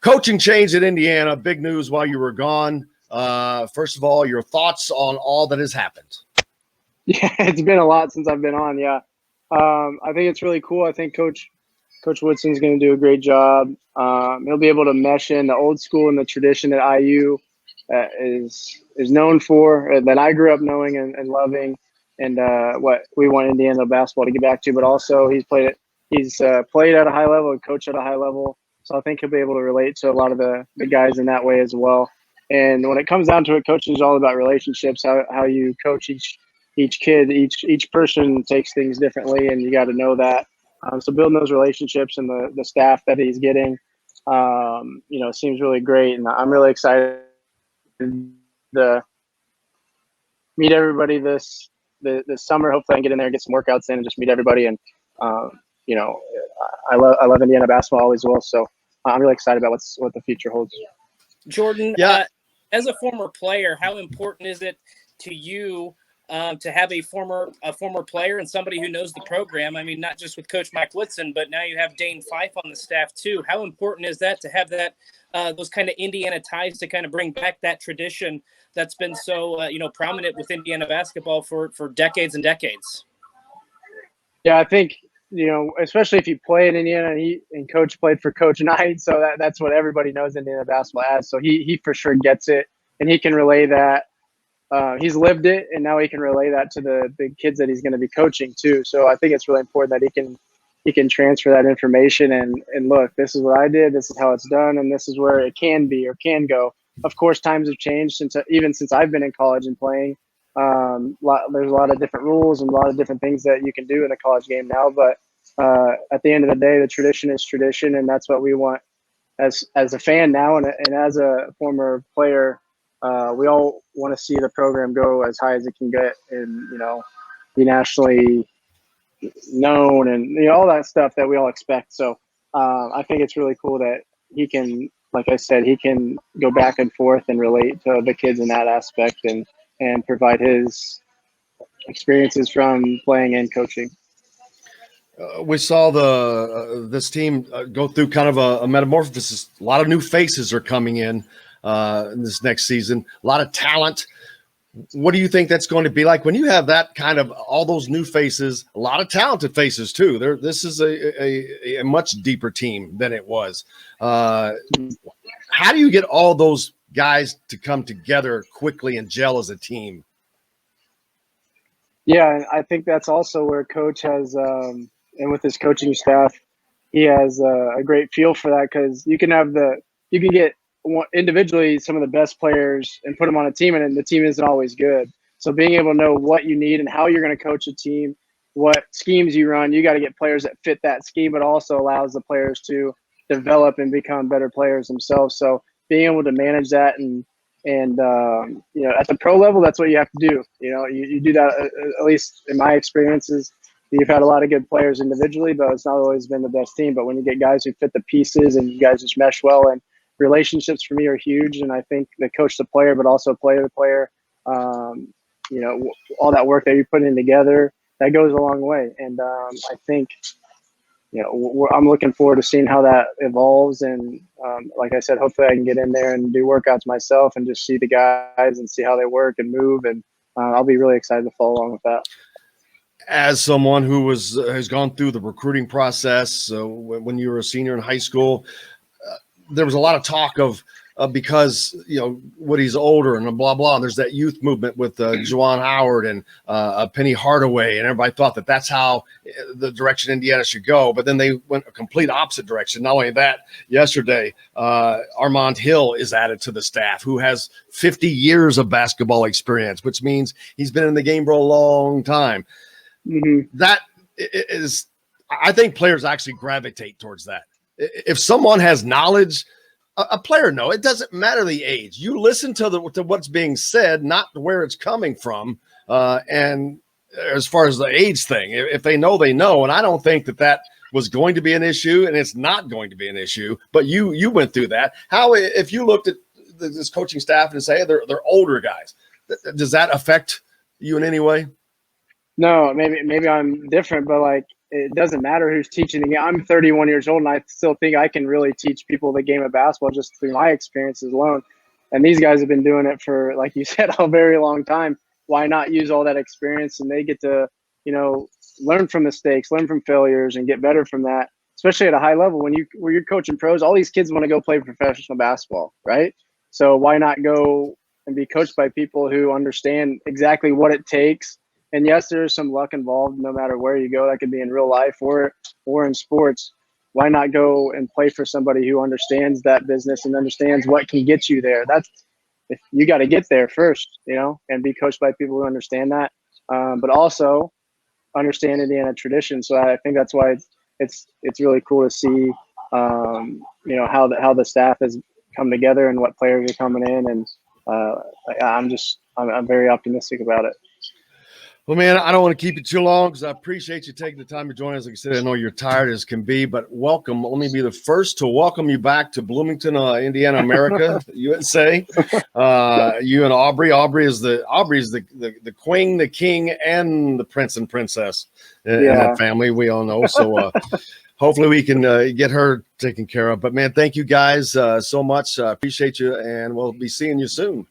Coaching change at Indiana, big news while you were gone. First of all, your thoughts on all that has happened. Yeah, it's been a lot since I've been on. Yeah, I think it's really cool. I think Coach Woodson's going to do a great job. He'll be able to mesh in the old school and the tradition that IU is known for, that I grew up knowing and loving, and what we want Indiana basketball to get back to. But also, he's played at a high level and coached at a high level. So I think he'll be able to relate to a lot of the guys in that way as well. And when it comes down to it, coaching is all about relationships. How you coach each kid, each person takes things differently, and you got to know that. So building those relationships and the staff that he's getting, seems really great, and I'm really excited to meet everybody this summer. Hopefully, I can get in there and get some workouts in and just meet everybody. And I love Indiana basketball as well, so I'm really excited about what the future holds. Jordan, as a former player, how important is it to you to have a former player and somebody who knows the program? I mean, not just with Coach Mike Woodson, but now you have Dane Fife on the staff too. How important is that to have that those kind of Indiana ties to kind of bring back that tradition that's been so prominent with Indiana basketball for decades and decades? Yeah, I think especially if you play in Indiana, and Coach played for Coach Knight, so that's what everybody knows Indiana basketball as. So he for sure gets it, and he can relay that. He's lived it, and now he can relay that to the kids that he's going to be coaching too. So I think it's really important that he can transfer that information and look, this is what I did, this is how it's done, and this is where it can be or can go. Of course, times have changed since I've been in college and playing. There's a lot of different rules and a lot of different things that you can do in the college game now. But at the end of the day, the tradition is tradition, and that's what we want as a fan now and as a former player. We all want to see the program go as high as it can get and, be nationally known and, all that stuff that we all expect. So I think it's really cool that he can, like I said, he can go back and forth and relate to the kids in that aspect and provide his experiences from playing and coaching. We saw this team go through kind of a metamorphosis. A lot of new faces are coming in this next season. A lot of talent. What do you think that's going to be like when you have that kind of all those new faces, a lot of talented faces too? This is a much deeper team than it was. How do you get all those guys to come together quickly and gel as a team? Yeah, I think that's also where Coach has, and with his coaching staff, he has a great feel for that, because you can get individually some of the best players and put them on a team, and the team isn't always good. So being able to know what you need and how you're going to coach a team, what schemes you run, you got to get players that fit that scheme, but also allows the players to develop and become better players themselves. So being able to manage that and at the pro level, that's what you have to do. You do that, at least in my experiences. You've had a lot of good players individually, but it's not always been the best team. But when you get guys who fit the pieces and you guys just mesh well, and relationships for me are huge. And I think the coach the player, but also player the player, all that work that you're putting together, that goes a long way. And I think, I'm looking forward to seeing how that evolves. And like I said, hopefully I can get in there and do workouts myself and just see the guys and see how they work and move. And I'll be really excited to follow along with that. As someone who has gone through the recruiting process, when you were a senior in high school, there was a lot of talk of because Woody's older and blah blah. And there's that youth movement with Juwan Howard and Penny Hardaway, and everybody thought that that's how the direction Indiana should go. But then they went a complete opposite direction. Not only that, yesterday Armand Hill is added to the staff, who has 50 years of basketball experience, which means he's been in the game for a long time. Mm-hmm. That is, I think players actually gravitate towards that. If someone has knowledge, a player knows. It doesn't matter the age. You listen to what's being said, not where it's coming from. And as far as the age thing, if they know, they know. And I don't think that was going to be an issue, and it's not going to be an issue. But you went through that. How, if you looked at this coaching staff and say, hey, they're older guys, does that affect you in any way? No, maybe I'm different, but like it doesn't matter who's teaching the game. I'm 31 years old, and I still think I can really teach people the game of basketball just through my experiences alone. And these guys have been doing it for, like you said, a very long time. Why not use all that experience? And they get to, learn from mistakes, learn from failures, and get better from that. Especially at a high level, when you're coaching pros, all these kids want to go play professional basketball, right? So why not go and be coached by people who understand exactly what it takes? And yes, there's some luck involved no matter where you go. That could be in real life or in sports. Why not go and play for somebody who understands that business and understands what can get you there? If you got to get there first, and be coached by people who understand that, but also understand Indiana tradition. So I think that's why it's really cool to see, how the staff has come together and what players are coming in. And I'm very optimistic about it. Well, man, I don't want to keep you too long because I appreciate you taking the time to join us. Like I said, I know you're tired as can be, but welcome. Let me be the first to welcome you back to Bloomington, Indiana, America, USA. You and Aubrey. Aubrey is the queen, the king, and the prince and princess in that family. We all know. So hopefully we can get her taken care of. But man, thank you guys so much. Appreciate you, and we'll be seeing you soon.